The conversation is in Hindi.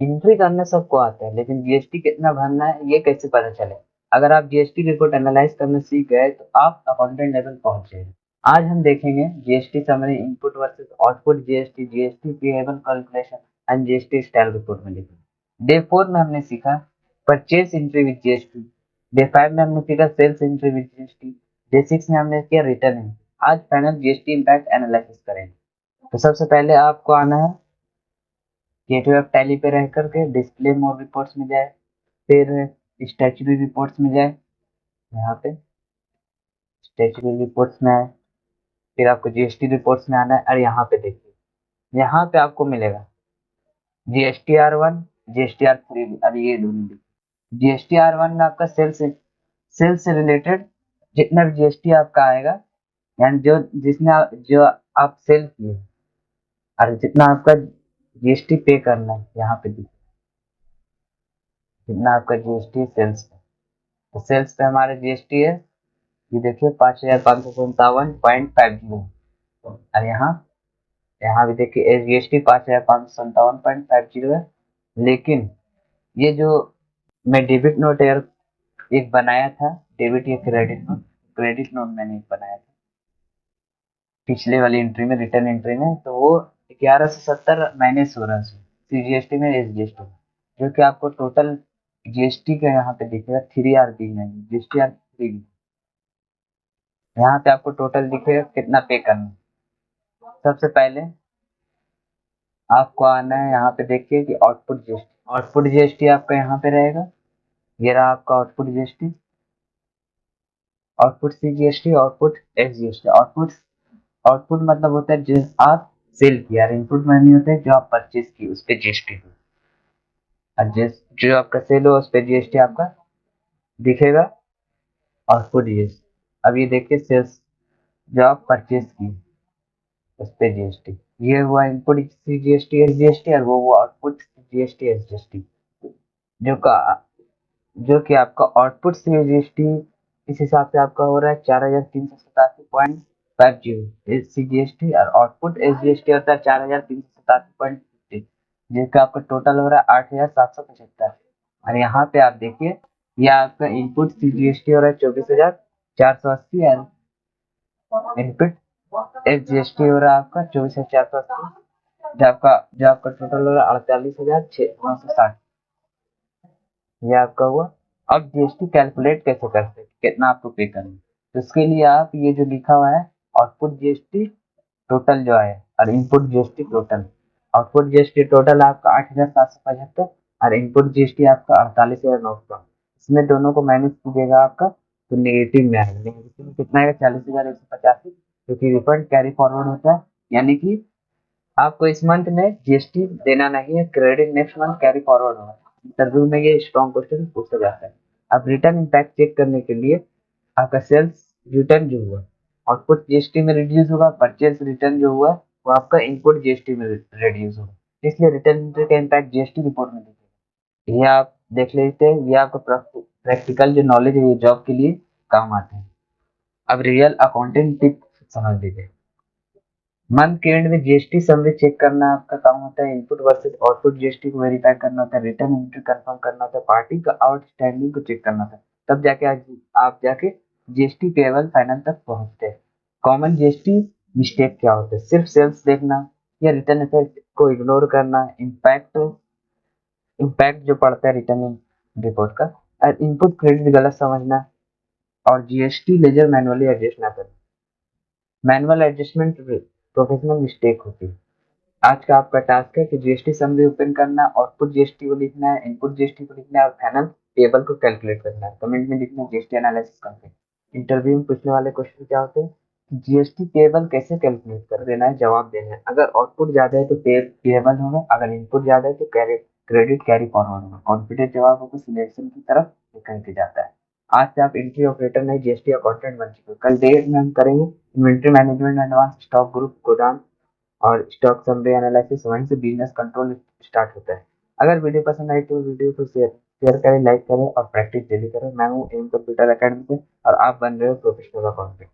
एंट्री करना सबको आता है, लेकिन जीएसटी कितना भरना है ये कैसे पता चले? अगर आप जीएसटी रिपोर्ट एनालाइज करना सीख गए तो आप अकाउंटेंट लेवल पहुंच गए। आज हम देखेंगे GST summary, input versus output GST, GST payable calculation and GST style report में लिखेंगे। डे 4 में हमने सीखा purchase entry with GST. Day 5 में हमने सीखा sales entry with GST. Day 6 में हमने किया रिटर्न एंट्री। आज फाइनल जीएसटी इम्पैक्ट एनालिसिस करेंगे। तो सबसे पहले आपको आना है गेटवे ऑफ टैली पे रह करके डिस्प्ले मोर रिपोर्ट्स में जाए, फिर स्टैट्यूटरी रिपोर्ट्स में जाए, यहाँ पे स्टैट्यूटरी रिपोर्ट्स में आए, फिर आपको जीएसटी रिपोर्ट्स में आना है और यहाँ पे देखिए, यहाँ पे आपको मिलेगा GSTR1, GSTR3। अब ये दोनों GSTR1 में आपका सेल्स से रिलेटेड जितना भी जीएसटी आपका आएगा, यानी जो आप सेल किए और जितना आपका जीएसटी पे करना है, यहाँ पे देखिए जितना आपका जीएसटी सेल्स पे, तो सेल्स पे हमारा जीएसटी है, ये देखिए 5,557.50। और यहाँ यहाँ भी देखिए जीएसटी 5,557.50 है। लेकिन ये जो मैं डेबिट नोट यार एक बनाया था, डेबिट या क्रेडिट नोट मैंने एक बनाया था पिछले वाली एंट्री में, रिटर्न एंट्री में, तो वो 1170 माइनस 1600 सीजीएसटी में, एसजीएसटी में, जो कि आपको टोटल जीएसटी का यहाँ पे दिखेगा 3 आर में, GSTR3। यहाँ पे आपको टोटल दिखेगा कितना पे करना है। सबसे पहले आपको आना है, यहाँ पे देखिए कि आउटपुट जीएसटी आपका यहाँ पे रहेगा। ये रहा आपका output GST, output CGST, output SGST. Output मतलब होता है जो आप सेल किया, और इनपुट मनी होता है जो आप परचेज की, उस पे जीएसटी हो। और जो आपका सेल हो उस पे जीएसटी आपका दिखेगा, आउटपुट जीएसटी। अब ये देखिए सेल्स जो आप परचेज की उस पे जीएसटी, ये हुआ इनपुट सीजीएसटी एसजीएसटी, और वो हुआ आउटपुट जीएसटी एसजीएसटी। जो का जो कि आपका आउटपुट सीजीएसटी इस हिसाब से आपका हो रहा है 4,387.50 सीजीएसटी, और आउटपुट एसजीएसटी होता है 4,387.50, जिसका आपका टोटल हो रहा है 8,775। और यहाँ पे आप देखिए ये आपका इनपुट सीजीएसटी हो रहा है 24,480, और इनपुट एसजीएसटी हो रहा है आपका 24,480, जो आपका टोटल हो रहा है 48,960। ये आपका हुआ। अब जीएसटी कैलकुलेट कैसे करते हैं, कितना आपको पे करना है, तो इसके लिए आप ये जो लिखा हुआ है आउटपुट जीएसटी टोटल जो है, और input GST total. Output GST total आपका 8,775, और इनपुट जीएसटी आपका 48,900। इसमें दोनों को माइनस कीजिएगा आपका, तो नेगेटिव में आएगा। नेगेटिव में कितना आएगा? 40,185, जो कि रिफंड कैरी फॉरवर्ड होता है, यानी कि आपको इस मंथ में जीएसटी देना नहीं है, credit next month carry forward होगा। इंटरव्यू में ये स्ट्रॉन्ग क्वेश्चन पूछा जाता है। अब रिटर्न इम्पैक्ट चेक करने के लिए आपका सेल्स रिटर्न जो हुआ आउटपुट जीएसटी में रिड्यूस होगा, परचेज रिटर्न जो हुआ वो आपका इनपुट जीएसटी में रिड्यूस होगा, इसलिए रिटर्न एंट्री का इम्पैक्ट जीएसटी रिपोर्ट में दिखेगा। ये आप देख लेते हैं, ये आपका प्रैक्टिकल जो नॉलेज है ये जॉब के लिए काम आते हैं। अब रियल अकाउंटिंग टिप समझ लीजिए। मंथ के एंड में जीएसटी समरी चेक करना आपका काम होता है, इनपुट वर्सेस आउटपुट जीएसटी को वेरीफाई करना होता है, रिटर्न एंट्री कंफर्म करना होता है, पार्टी का आउटस्टैंडिंग को चेक करना होता है, तब जाके आप जाके जीएसटी पेबल फाइनल तक पहुंचते हैं। कॉमन जीएसटी मिस्टेक क्या होता है? सिर्फ सेल्स देखना या रिटर्न इफेक्ट को इग्नोर करना, इम्पैक्ट जो पड़ता है रिटर्न रिपोर्ट का, और इनपुट क्रेडिट गलत समझना, और जीएसटी लेजर मैनुअली एडजस्ट ना करना। मैनुअल एडजस्टमेंट प्रोफेशनल मिस्टेक होती है। आज का आपका टास्क है कि जीएसटी समरी ओपन करना, आउटपुट जीएसटी को लिखना है, इनपुट जीएसटी को लिखना है, और फाइनल टेबल को कैलकुलेट करना है। कमेंट में लिखना है जीएसटी एनालिसिस करके। इंटरव्यू में पूछने वाले क्वेश्चन क्या होते हैं? जीएसटी पेबल कैसे कैलकुलेट कर देना है, जवाब देना है। अगर आउटपुट ज्यादा है तो पेबल होगा, अगर इनपुट ज्यादा है तो क्रेडिट कैरी फॉरवर्ड होगा। कॉन्फिडेंट जवाब होगा सिलेक्शन की तरफ निकल के जाता है। आज से आप एंट्री ऑपरेटर नहीं, जीएसटी अकाउंटेंट बन चुके हो। कल डेट में हम करेंगे inventory management, advance stock group, गोदाम और स्टॉक समरी एनालिसिस। वहीं से बिजनेस कंट्रोल स्टार्ट होता है। अगर वीडियो पसंद आई तो वीडियो को शेयर करें, लाइक करें और प्रैक्टिस डेली करें। मैं हूँ एम कंप्यूटर अकेडमी से, और आप बन रहे हो प्रोफेशनल अकाउंटेंट।